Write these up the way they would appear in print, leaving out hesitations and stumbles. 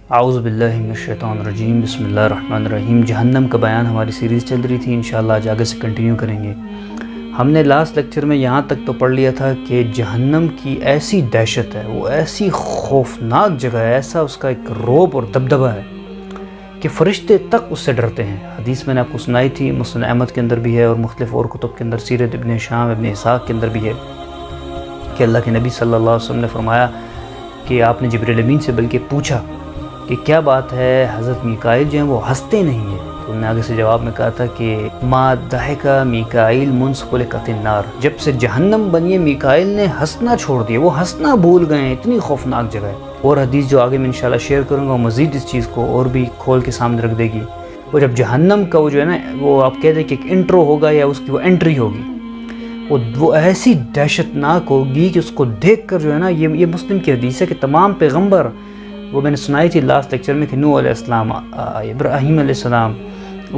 اعوذ باللہ من الشیطان الرجیم، بسم اللہ الرحمن الرحیم۔ جہنم کا بیان ہماری سیریز چل رہی تھی، انشاءاللہ آج آگے سے کنٹینیو کریں گے۔ ہم نے لاسٹ لیکچر میں یہاں تک تو پڑھ لیا تھا کہ جہنم کی ایسی دہشت ہے، وہ ایسی خوفناک جگہ ہے، ایسا اس کا ایک رعب اور دبدبہ ہے کہ فرشتے تک اس سے ڈرتے ہیں۔ حدیث میں نے آپ کو سنائی تھی، مسند احمد کے اندر بھی ہے اور مختلف اور کتب کے اندر، سیرت ابن ہشام، ابن اسحاق کے اندر بھی ہے کہ اللہ کے نبی صلی اللہ علیہ وسلم نے فرمایا کہ آپ نے جبریل امین سے بلکہ پوچھا کہ کیا بات ہے حضرت میکائیل جو ہیں وہ ہنستے نہیں ہیں، تو انہوں نے آگے سے جواب میں کہا تھا کہ ما ضحک میکائیل منذ خلقت النار، جب سے جہنم بنی ہے میکائیل نے ہنسنا چھوڑ دیا، وہ ہنسنا بھول گئے ہیں، اتنی خوفناک جگہ ہے۔ اور حدیث جو آگے میں انشاءاللہ شیئر کروں گا وہ مزید اس چیز کو اور بھی کھول کے سامنے رکھ دے گی۔ وہ جب جہنم کا وہ جو ہے نا، وہ آپ کہتے ہیں کہ ایک انٹرو ہوگا یا اس کی وہ انٹری ہوگی، وہ ایسی دہشت ناک ہوگی کہ اس کو دیکھ کر جو ہے نا، یہ مسلم کی حدیث ہے کہ تمام پیغمبر، وہ میں نے سنائی تھی لاسٹ لیکچر میں کہ نوح علیہ السلام، ابراہیم علیہ السلام،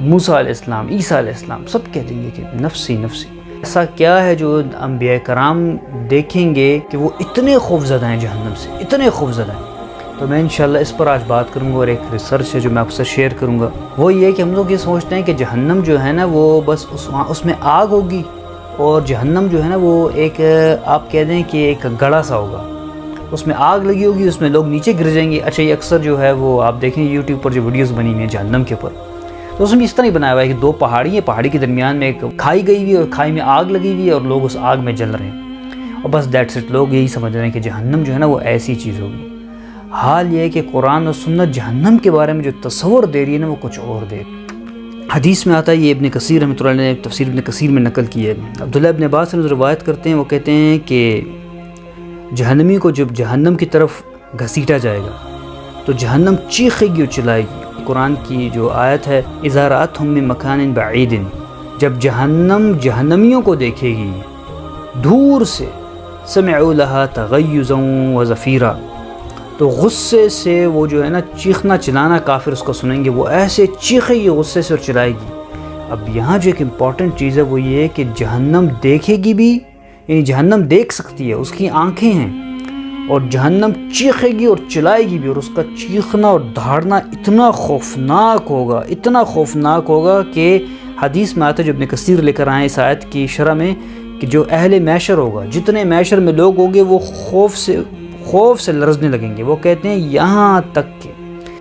موسیٰ علیہ السلام، عیسیٰ علیہ السلام، سب کہہ دیں گے کہ نفسی نفسی۔ ایسا کیا ہے جو انبیاء کرام دیکھیں گے کہ وہ اتنے خوفزدہ ہیں جہنم سے، اتنے خوفزدہ ہیں۔ تو میں انشاءاللہ اس پر آج بات کروں گا، اور ایک ریسرچ ہے جو میں آپ سے شیئر کروں گا۔ وہ یہ ہے کہ ہم لوگ یہ سوچتے ہیں کہ جہنم جو ہے نا وہ بس اس میں آگ ہوگی، اور جہنم جو ہے نا وہ ایک آپ کہہ دیں کہ ایک گڑھا سا ہوگا، اس میں آگ لگی ہوگی، اس میں لوگ نیچے گر جائیں گے۔ اچھا، یہ اکثر جو ہے وہ آپ دیکھیں یوٹیوب پر جو ویڈیوز بنی ہوئی ہیں جہنم کے اوپر، تو اس میں اس طرح ہی بنایا ہوا ہے کہ دو پہاڑی ہیں، پہاڑی کے درمیان میں ایک کھائی گئی ہوئی ہے، اور کھائی میں آگ لگی ہوئی ہے، اور لوگ اس آگ میں جل رہے ہیں، اور بس دیٹس اٹ۔ لوگ یہی سمجھ رہے ہیں کہ جہنم جو ہے نا وہ ایسی چیز ہوگی۔ حال یہ ہے کہ قرآن و سنت جہنم کے بارے میں جو تصور دے رہی ہے نا، وہ کچھ اور دے رہی ہے۔ حدیث میں آتا ہے، یہ ابن کثیر رحمۃ اللہ علیہ نے تفسیر ابن کثیر میں نقل کی ہے، عبداللہ ابن عباس سے روایت کرتے ہیں، وہ کہتے ہیں کہ جہنمی کو جب جہنم کی طرف گھسیٹا جائے گا تو جہنم چیخے گی اور چلائے گی۔ قرآن کی جو آیت ہے، اذا رأتهم من مکان بعید، جب جہنم جہنمیوں کو دیکھے گی دور سے، سمعوا لها تغیظا وزفیرا، تو غصے سے وہ جو ہے نا چیخنا چلانا کافر اس کو سنیں گے، وہ ایسے چیخے گی غصے سے اور چلائے گی۔ اب یہاں جو ایک امپورٹنٹ چیز ہے وہ یہ ہے کہ جہنم دیکھے گی بھی، یعنی جہنم دیکھ سکتی ہے، اس کی آنکھیں ہیں، اور جہنم چیخے گی اور چلائے گی بھی، اور اس کا چیخنا اور دھاڑنا اتنا خوفناک ہوگا، اتنا خوفناک ہوگا کہ حدیث میں آتا ہے، جو ابن کثیر لے کر آئے اس آیت کی شرح میں، کہ جو اہل محشر ہوگا، جتنے محشر میں لوگ ہوں گے، وہ خوف سے لرزنے لگیں گے۔ وہ کہتے ہیں یہاں تک کہ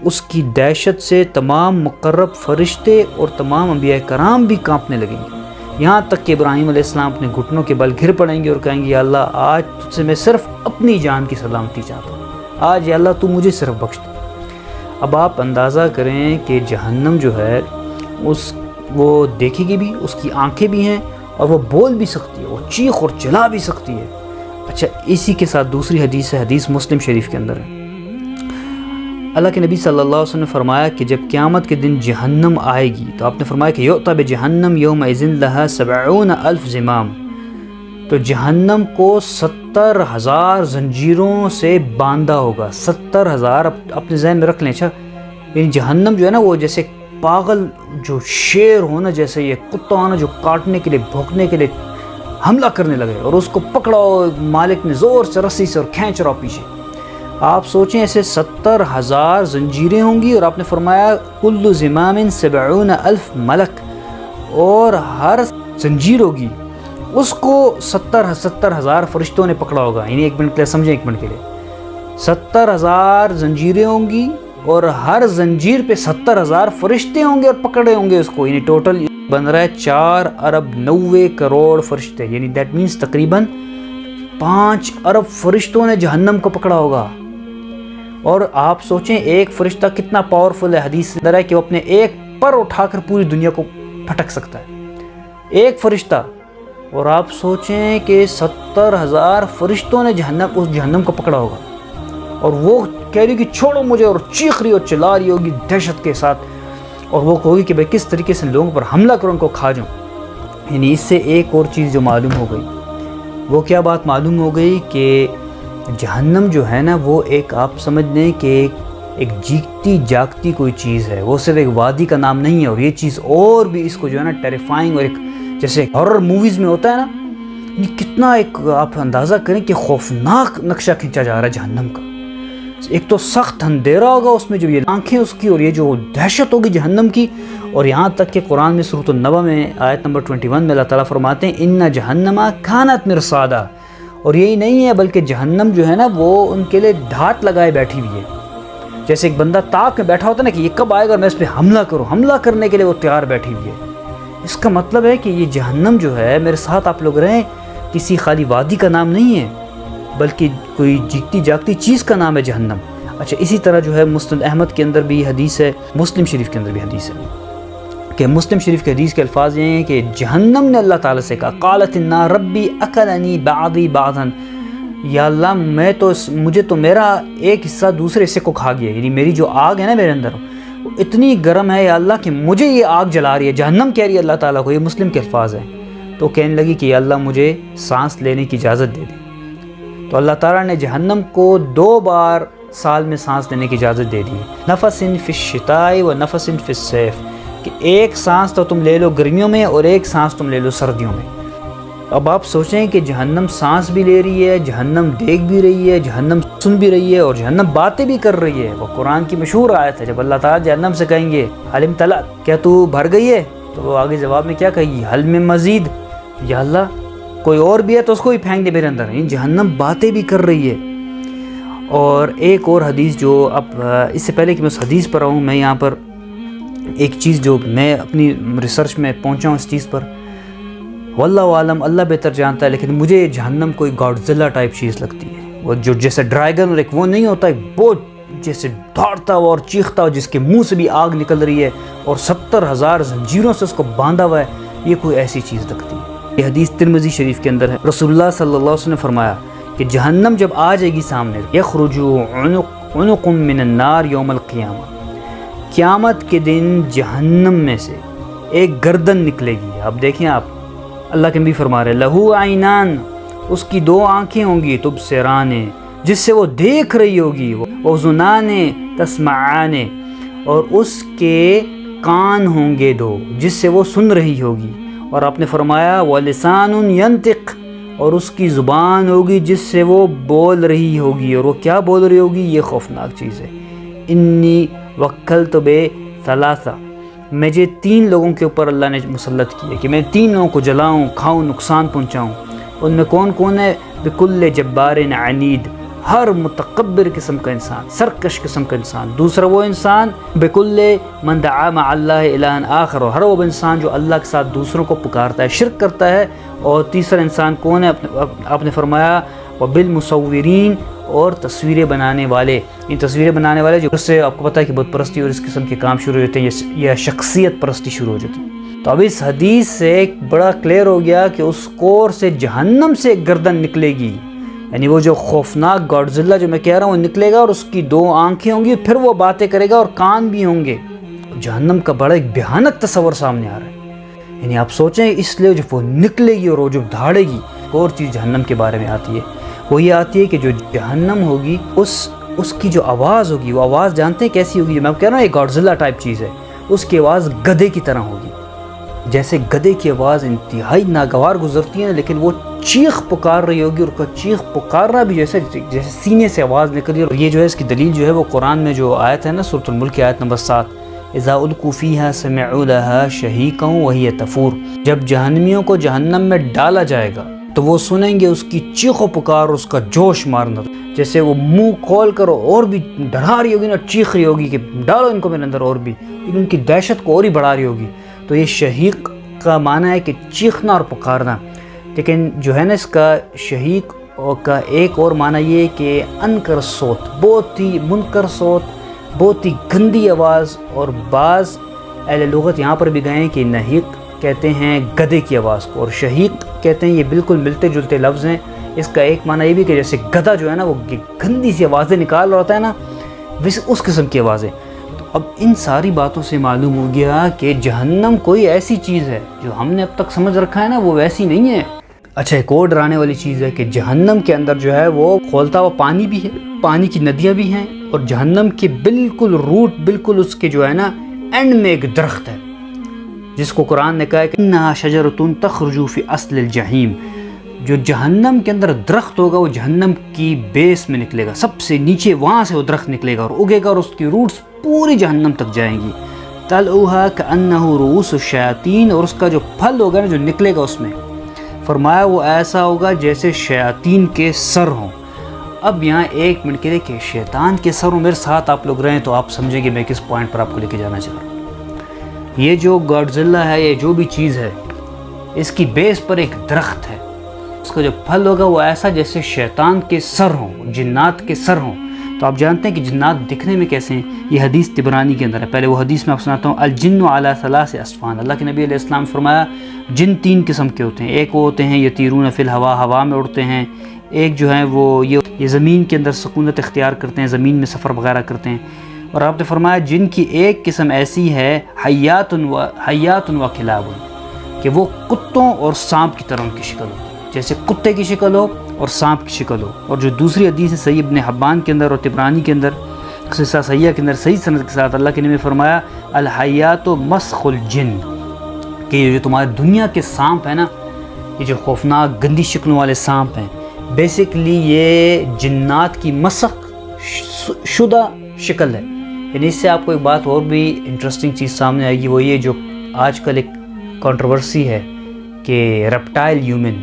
اس کی دہشت سے تمام مقرب فرشتے اور تمام انبیاء کرام بھی کانپنے لگیں گے، یہاں تک کہ ابراہیم علیہ السلام اپنے گھٹنوں کے بل گر پڑیں گے اور کہیں گے یا اللہ، آج تجھ سے میں صرف اپنی جان کی سلامتی چاہتا ہوں، آج یا اللہ تو مجھے صرف بخش دے۔ اب آپ اندازہ کریں کہ جہنم جو ہے وہ دیکھے گی بھی، اس کی آنکھیں بھی ہیں، اور وہ بول بھی سکتی ہے، وہ چیخ اور چلا بھی سکتی ہے۔ اچھا، اسی کے ساتھ دوسری حدیث ہے، حدیث مسلم شریف کے اندر ہے، اللہ کے نبی صلی اللہ علیہ وسلم نے فرمایا کہ جب قیامت کے دن جہنم آئے گی تو آپ نے فرمایا کہ یؤتی بجہنم یومئذ لها 70,000 زمام، تو جہنم کو 70,000 زنجیروں سے باندھا ہوگا۔ 70,000 اپنے ذہن میں رکھ لیں۔ اچھا، یعنی جہنم جو ہے نا وہ جیسے پاگل جو شیر ہونا، جیسے یہ کتا ہونا جو کاٹنے کے لیے، بھونکنے کے لیے حملہ کرنے لگے، اور اس کو پکڑاؤ مالک نے زور سے رسی سے اور کھینچ رہا پیچھے۔ آپ سوچیں ایسے 70,000 زنجیریں ہوں گی، اور آپ نے فرمایا کل زمام 70,000 ملک، اور ہر زنجیر ہوگی اس کو 70,000 فرشتوں نے پکڑا ہوگا۔ یعنی ایک منٹ کے لیے سمجھیں، ایک منٹ کے لیے 70,000 زنجیریں ہوں گی، اور ہر زنجیر پہ 70,000 فرشتے ہوں گے اور پکڑے ہوں گے اس کو، یعنی ٹوٹل بن رہا ہے 4 ارب 90 کروڑ فرشتے، یعنی دیٹ مینس تقریباً 5 ارب فرشتوں نے جہنم کو پکڑا ہوگا۔ اور آپ سوچیں ایک فرشتہ کتنا پاورفل ہے، حدیث اندر ہے کہ وہ اپنے ایک پر اٹھا کر پوری دنیا کو پھٹک سکتا ہے، ایک فرشتہ۔ اور آپ سوچیں کہ 70,000 فرشتوں نے اس جہنم کو پکڑا ہوگا، اور وہ کہہ رہی کہ چھوڑو مجھے، اور چیخ رہی اور چلا رہی ہوگی دہشت کے ساتھ، اور وہ کہوگی کہ بھائی کس طریقے سے لوگوں پر حملہ کروں، ان کو کھا جاؤں۔ یعنی اس سے ایک اور چیز جو معلوم ہو گئی، وہ کیا بات معلوم ہو گئی کہ جہنم جو ہے نا وہ ایک، آپ سمجھ لیں کہ ایک جیتی جاگتی کوئی چیز ہے، وہ صرف ایک وادی کا نام نہیں ہے، اور یہ چیز اور بھی اس کو جو ہے نا ٹیریفائنگ، اور ایک جیسے ہارر موویز میں ہوتا ہے نا، کتنا ایک آپ اندازہ کریں کہ خوفناک نقشہ کھینچا جا رہا ہے جہنم کا۔ ایک تو سخت اندھیرا ہوگا اس میں، جو یہ آنکھیں اس کی، اور یہ جو دہشت ہوگی جہنم کی. اور یہاں تک کہ قرآن میں سورۃ النبأ میں آیت نمبر 21 میں اللہ تعالیٰ فرماتے ہیں ان جہنم کانت مرصادا. اور یہی نہیں ہے بلکہ جہنم جو ہے نا وہ ان کے لیے ڈھات لگائے بیٹھی ہوئی ہے. جیسے ایک بندہ تاک میں بیٹھا ہوتا ہے نا کہ یہ کب آئے گا اور میں اس پہ حملہ کروں، حملہ کرنے کے لیے وہ تیار بیٹھی ہوئی ہے. اس کا مطلب ہے کہ یہ جہنم جو ہے، میرے ساتھ آپ لوگ رہیں، کسی خالی وادی کا نام نہیں ہے بلکہ کوئی جیتی جاگتی چیز کا نام ہے جہنم. اچھا، اسی طرح جو ہے مسند احمد کے اندر بھی حدیث ہے، مسلم شریف کے اندر بھی حدیث ہے کہ مسلم شریف کے حدیث کے الفاظ یہ ہیں کہ جہنم نے اللہ تعالیٰ سے کہا قالت النار ربی اکلنی بعضی بعضا، یا اللہ مجھے تو میرا ایک حصہ دوسرے حصے کو کھا گیا، یعنی میری جو آگ ہے نا میرے اندر وہ اتنی گرم ہے یا اللہ کہ مجھے یہ آگ جلا رہی ہے. جہنم کہہ رہی ہے اللہ تعالیٰ کو، یہ مسلم کے الفاظ ہیں. تو کہنے لگی کہ یا اللہ مجھے سانس لینے کی اجازت دے دی. تو اللہ تعالیٰ نے جہنم کو 2 بار سال میں سانس لینے کی اجازت دے دی، نفس فی الشتاء و نفس فی الصیف، کہ ایک سانس تو تم لے لو گرمیوں میں اور ایک سانس تم لے لو سردیوں میں. اب آپ سوچیں کہ جہنم سانس بھی لے رہی ہے، جہنم دیکھ بھی رہی ہے، جہنم سن بھی رہی ہے اور جہنم باتیں بھی کر رہی ہے. وہ قرآن کی مشہور آیت ہے، جب اللہ تعالیٰ جہنم سے کہیں گے حلم تلا، کیا تو بھر گئی ہے، تو وہ آگے جواب میں کیا کہے گی، حل میں مزید، یا اللہ کوئی اور بھی ہے تو اس کو بھی پھینک دے میرے اندر. جہنم باتیں بھی کر رہی ہے. اور ایک اور حدیث جو اب اس سے پہلے کہ میں اس حدیث پر آؤں، میں یہاں پر ایک چیز جو میں اپنی ریسرچ میں پہنچا ہوں اس چیز پر، واللہ عالم، اللہ بہتر جانتا ہے، لیکن مجھے جہنم کوئی گاڈزیلا ٹائپ چیز لگتی ہے. وہ جو جیسے ڈریگن اور ایک وہ نہیں ہوتا ہے وہ جیسے دوڑتا ہوا اور چیختا ہوا جس کے منہ سے بھی آگ نکل رہی ہے اور 70,000 زنجیروں سے اس کو باندھا ہوا ہے، یہ کوئی ایسی چیز لگتی ہے. یہ حدیث ترمذی شریف کے اندر ہے. رسول اللہ صلی اللہ علیہ وسلم نے فرمایا کہ جہنم جب آ جائے گی سامنے، یخرج عنق من النار یوم القیامہ، قیامت کے دن جہنم میں سے ایک گردن نکلے گی. اب دیکھیں آپ، اللہ کے نبی فرما رہے لہو عینان، اس کی 2 آنکھیں ہوں گی، تبصران، جس سے وہ دیکھ رہی ہوگی، اذنان تسمعان، اور اس کے کان ہوں گے 2 جس سے وہ سن رہی ہوگی. اور آپ نے فرمایا ولسان ینطق، اور اس کی زبان ہوگی جس سے وہ بول رہی ہوگی. اور وہ کیا بول رہی ہوگی، یہ خوفناک چیز ہے. انی وکلت بثلاثہ، مجھے 3 لوگوں کے اوپر اللہ نے مسلط کیا کہ میں 3 لوگوں کو جلاؤں، کھاؤں، نقصان پہنچاؤں. ان میں کون ہے، بکل جبار عنید، ہر متکبر قسم کا انسان، سرکش قسم کا انسان. دوسرا وہ انسان بکل من دعا مع اللہ الہ آخر، ہر وہ انسان جو اللہ کے ساتھ دوسروں کو پکارتا ہے، شرک کرتا ہے. اور تیسرا انسان کون ہے، آپ نے فرمایا وبالمصورین، اور تصویریں بنانے والے. ان تصویریں بنانے والے جو اس سے آپ کو پتہ ہے کہ بت پرستی اور اس قسم کے کام شروع ہو جاتے ہیں یا شخصیت پرستی شروع ہو جاتی ہے. تو اب اس حدیث سے ایک بڑا کلیئر ہو گیا کہ اس کور سے جہنم سے ایک گردن نکلے گی، یعنی وہ جو خوفناک گاڈزیلا جو میں کہہ رہا ہوں وہ نکلے گا، اور اس کی 2 آنکھیں ہوں گی، پھر وہ باتیں کرے گا اور کان بھی ہوں گے. جہنم کا بڑا ایک بھیانک تصور سامنے آ رہا ہے. یعنی آپ سوچیں، اس لیے جب وہ نکلے گی اور وہ جب دھاڑے گی، اور چیز جہنم کے بارے میں آتی ہے، وہ یہ آتی ہے کہ جو جہنم ہوگی اس کی جو آواز ہوگی، وہ آواز جانتے ہیں کیسی ہوگی، جو میں کہہ رہا ہوں یہ گاڈزیلا ٹائپ چیز ہے. اس کی آواز گدھے کی طرح ہوگی، جیسے گدھے کی آواز انتہائی ناگوار گزرتی ہے، لیکن وہ چیخ پکار رہی ہوگی، اور کا چیخ پکارنا بھی جیسے سینے سے آواز نکل رہی ہے. اور یہ جو ہے اس کی دلیل جو ہے وہ قرآن میں جو آیت ہے نا، سورۃ الملک کی آیت نمبر 7، اذا القوا فیہا سمعوا لہا شہیقا وہی تفور، جب جہنمیوں کو جہنم میں ڈالا جائے گا تو وہ سنیں گے اس کی چیخ و پکار اور اس کا جوش مارنا، جیسے وہ منہ کھول کر اور بھی ڈرا رہی ہوگی نا، چیخ رہی ہوگی کہ ڈالو ان کو میرے اندر، اور بھی ان کی دہشت کو اور ہی بڑھا رہی ہوگی. تو یہ شہیق کا معنی ہے کہ چیخنا اور پکارنا. لیکن جو ہے نا اس کا شہیق کا ایک اور معنی یہ ہے کہ انکر صوت، بہت ہی منکر صوت، بہت ہی گندی آواز. اور بعض اہل لغت یہاں پر بھی گئے ہیں کہ نہیق کہتے ہیں گدھے کی آواز کو، اور شہیق کہتے ہیں، یہ بالکل ملتے جلتے لفظ ہیں. اس کا ایک معنی یہ بھی کہ جیسے گدھا جو ہے نا وہ گندی سی آوازیں نکال رہا ہوتا ہے نا، اس قسم کی آوازیں. تو اب ان ساری باتوں سے معلوم ہو گیا کہ جہنم کوئی ایسی چیز ہے جو ہم نے اب تک سمجھ رکھا ہے نا، وہ ویسی نہیں ہے. اچھا، ایک اور ڈرانے والی چیز ہے کہ جہنم کے اندر جو ہے وہ کھولتا ہوا پانی بھی ہے، پانی کی ندیاں بھی ہیں، اور جہنم کے بالکل روٹ، بالکل اس کے جو ہے نا اینڈ میں ایک درخت ہے جس کو قرآن نے کہا ہے کہ انہا شجرۃ تخرج فی اصل الجحیم، جو جہنم کے اندر درخت ہوگا وہ جہنم کی بیس میں نکلے گا، سب سے نیچے وہاں سے وہ درخت نکلے گا اور اگے گا، اور اس کی روٹس پوری جہنم تک جائیں گی۔ طلعھا کأنہ رؤوس الشیاطین، اور اس کا جو پھل ہوگا نا جو نکلے گا اس میں، فرمایا وہ ایسا ہوگا جیسے شیاطین کے سر ہوں۔ اب یہاں ایک منٹ کے لیے کہ شیطان کے سر ہوں، میرے ساتھ آپ لوگ رہیں تو آپ سمجھیں گے میں کس پوائنٹ پر آپ کو لے کے جانا چاہ رہا ہوں۔ یہ جو گاڈزلہ ہے، یہ جو بھی چیز ہے، اس کی بیس پر ایک درخت ہے، اس کا جو پھل ہوگا وہ ایسا جیسے شیطان کے سر ہوں، جنات کے سر ہوں۔ تو آپ جانتے ہیں کہ جنات دکھنے میں کیسے ہیں، یہ حدیث طبرانی کے اندر ہے۔ پہلے وہ حدیث میں آپ سناتا ہوں، الجن علی ثلاث اصفان، اللہ کے نبی علیہ السلام فرمایا جن 3 قسم کے ہوتے ہیں، ایک وہ ہوتے ہیں یطیرون فی الہوا، ہوا میں اڑتے ہیں، ایک جو ہیں وہ یہ زمین کے اندر سکونت اختیار کرتے ہیں، زمین میں سفر وغیرہ کرتے ہیں، اور آپ نے فرمایا جن کی ایک قسم ایسی ہے حیات و کلاب، کہ وہ کتوں اور سانپ کی طرح ان کی شکل ہوتی ہے، جیسے کتے کی شکل ہو اور سانپ کی شکل ہو۔ اور جو دوسری حدیث ہے صحیح ابن حبان کے اندر اور طبرانی کے اندر قصہ صحیحہ کے اندر صحیح سند کے ساتھ اللہ کے نبی نے فرمایا الحیات مسخ الجن، کہ یہ جو تمہارے دنیا کے سانپ ہیں نا، یہ جو خوفناک گندی شکلوں والے سانپ ہیں، بیسیکلی یہ جنات کی مسخ شدہ شکل ہے۔ یعنی اس سے آپ کو ایک بات اور بھی انٹرسٹنگ چیز سامنے آئے گی، وہ یہ جو آج کل ایک کنٹروورسی ہے کہ ریپٹائل ہیومن،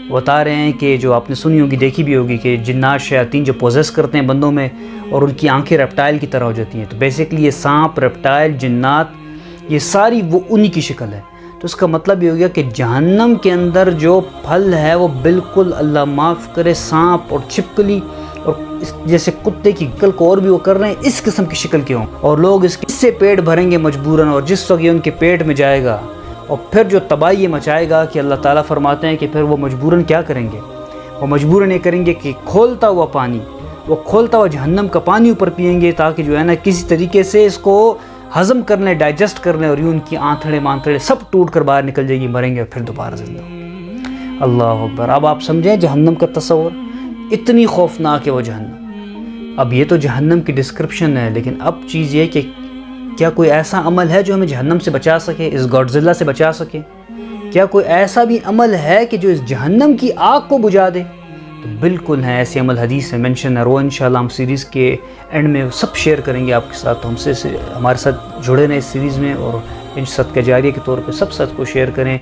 بتا رہے ہیں کہ جو آپ نے سنی ہوگی دیکھی بھی ہوگی کہ جنات شیاطین جو پوزیس کرتے ہیں بندوں میں اور ان کی آنکھیں ریپٹائل کی طرح ہو جاتی ہیں، تو بیسیکلی یہ سانپ، ریپٹائل، جنات، یہ ساری وہ انہی کی شکل ہے۔ تو اس کا مطلب یہ ہو گیا کہ جہنم کے اندر جو پھل ہے وہ بالکل اللہ معاف کرے سانپ اور چھپکلی اور جیسے کتے کی شکل کو اور بھی وہ کر رہے ہیں اس قسم کی شکل کے ہوں، اور لوگ اس سے پیٹ بھریں گے مجبوراً، اور جس وقت یہ ان کے پیٹ میں جائے گا اور پھر جو تباہی یہ مچائے گا کہ اللہ تعالیٰ فرماتے ہیں کہ پھر وہ مجبوراً کیا کریں گے، وہ مجبوراً یہ کریں گے کہ کھولتا ہوا پانی، وہ کھولتا ہوا جہنم کا پانی اوپر پئیں گے تاکہ جو ہے نا کسی طریقے سے اس کو ہضم کر لیں، ڈائجسٹ کر لیں، اور یوں ان کی آنتڑے مانتڑے سب ٹوٹ کر باہر نکل جائے گی، مریں گے اور پھر دوبارہ زندہ ہوں گے۔ اللہ اکبر۔ اب آپ سمجھیں جہنم کا تصور، اتنی خوفناک ہے وہ جہنم۔ اب یہ تو جہنم کی ڈسکرپشن ہے، لیکن اب چیز یہ کہ کیا کوئی ایسا عمل ہے جو ہمیں جہنم سے بچا سکے، اس گاڈزلہ سے بچا سکے؟ کیا کوئی ایسا بھی عمل ہے کہ جو اس جہنم کی آگ کو بجھا دے؟ تو بالکل ہیں ایسے عمل، حدیث میں مینشن ہے، اور وہ انشاءاللہ ہم سیریز کے اینڈ میں سب شیئر کریں گے آپ کے ساتھ۔ ہم سے ہمارے ساتھ جڑے رہیں اس سیریز میں، اور ان صدقہ جاریہ کے طور پہ سب کو شیئر کریں۔